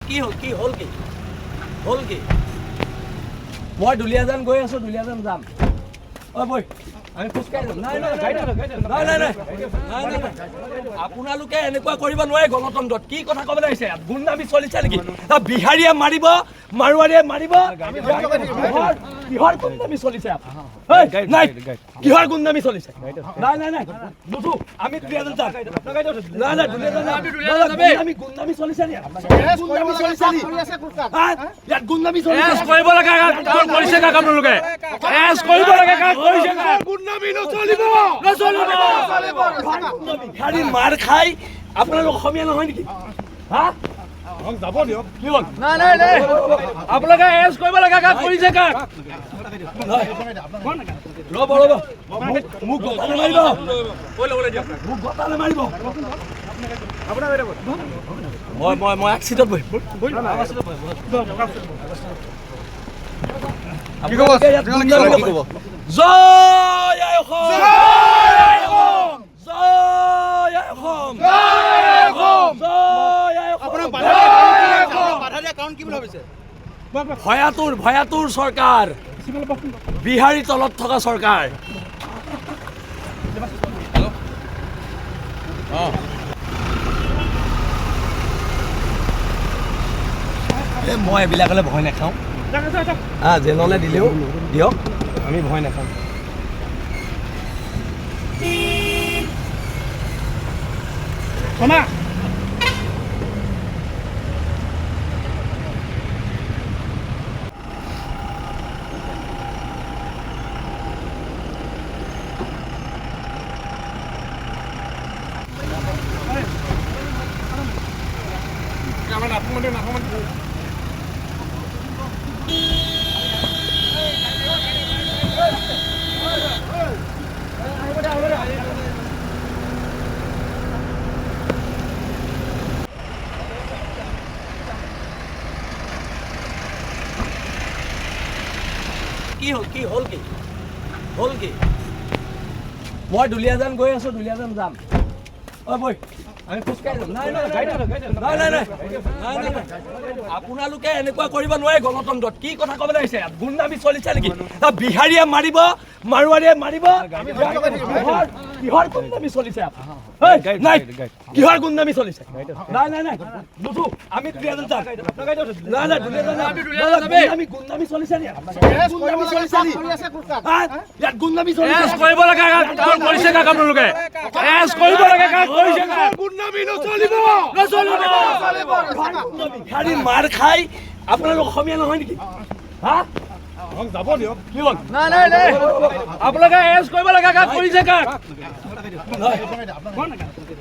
কি হ'ল কি মই দুলীয়াজান গৈ আছো দুলীয়াজান যাম ঐ বৈ আমি খোজকাঢ়ি যাম নাই আপোনালোকে এনেকুৱা কৰিব নোৱাৰে গণতন্ত্ৰত কি কথা ক'বলৈ আহিছে গুণ্ডামি চলিছে নেকি বিহাৰীয়ে মাৰিব মাৰোৱাৰীয়ে মাৰিব কিহৰ গুণ্ডামি চলিছে নাই কিহৰ গুণ্ডামি চলিছে নাই বুঝো আমি দুলীয়াজান যাম নাই আমি গুণ্ডামি চলিছে নি ইয়াত গুণ্ডামি চলিছে কৰিব লাগে কৰিছে কাক আপোনালোকে কৰিব লাগে কাক কৰিছে গুণ্ডামি নচলিব বিহাৰী মাৰ খাই আপোনালোক অসমীয়া নহয় নেকি হা যাব দিয়ক কি হ'ল নাই আপোনালোকে এছ কৰিব লাগে কাক কৰিছে কাক ৰ'ব মোক গতালে মাৰিব মোক গতালে মাৰিব মই এক চিটত বহিম কি ক'ব জয় অসম জয় অসম ভয়াতুৰ চৰকাৰ বিহাৰী তলত থকা চৰকাৰ মই এইবিলাকলৈ ভয় নাখাওঁ জেললৈ দিলেও দিয়ক আমি ভয় নাখাওঁ কি হ'ল কি মই দুলীয়াজান গৈ আছো দুলীয়াজান যাম ঐ বৈ আমি খোজকাঢ়ি যাম নাই আপোনালোকে এনেকুৱা কৰিব নোৱাৰে গণতন্ত্ৰত কি কথা ক'বলৈ আহিছে গুণ্ডামি চলিছে নেকি বিহাৰীয়ে মাৰিব মাৰোৱাৰীয়ে মাৰিব কিহৰ গুণ্ডামি চলিছে নাই কিহৰ গুণ্ডামি চলিছে নাই বুঝো আমি দুলীয়াজান যাম আমি গুণ্ডামি চলিছে নি ইয়াত গুণ্ডামি চলিছে কৰিব লাগে কৰিছে কাক আপোনালোকে কৰিব লাগে কাক কৰিছে গুণ্ডামি নচলিব বিহাৰী মাৰ খাই আপোনালোক অসমীয়া নহয় নেকি হা যাব দিয়ক কি হ'ল নাই আপোনালোকে এছ কৰিব লাগে কাক কৰিছে কাক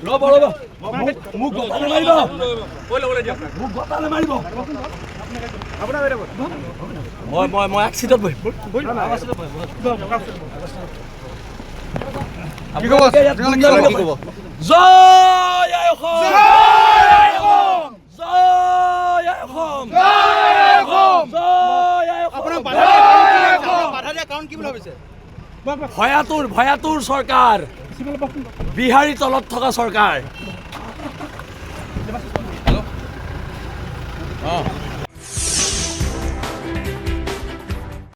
ৰ'ব মোক গতালে মাৰিব মোক গতালে মাৰিব মই এক চিটত বহিম কি ক'ব জয় অসম জয় অসম ভয়াতুৰ চৰকাৰ বিহাৰী তলত থকা চৰকাৰ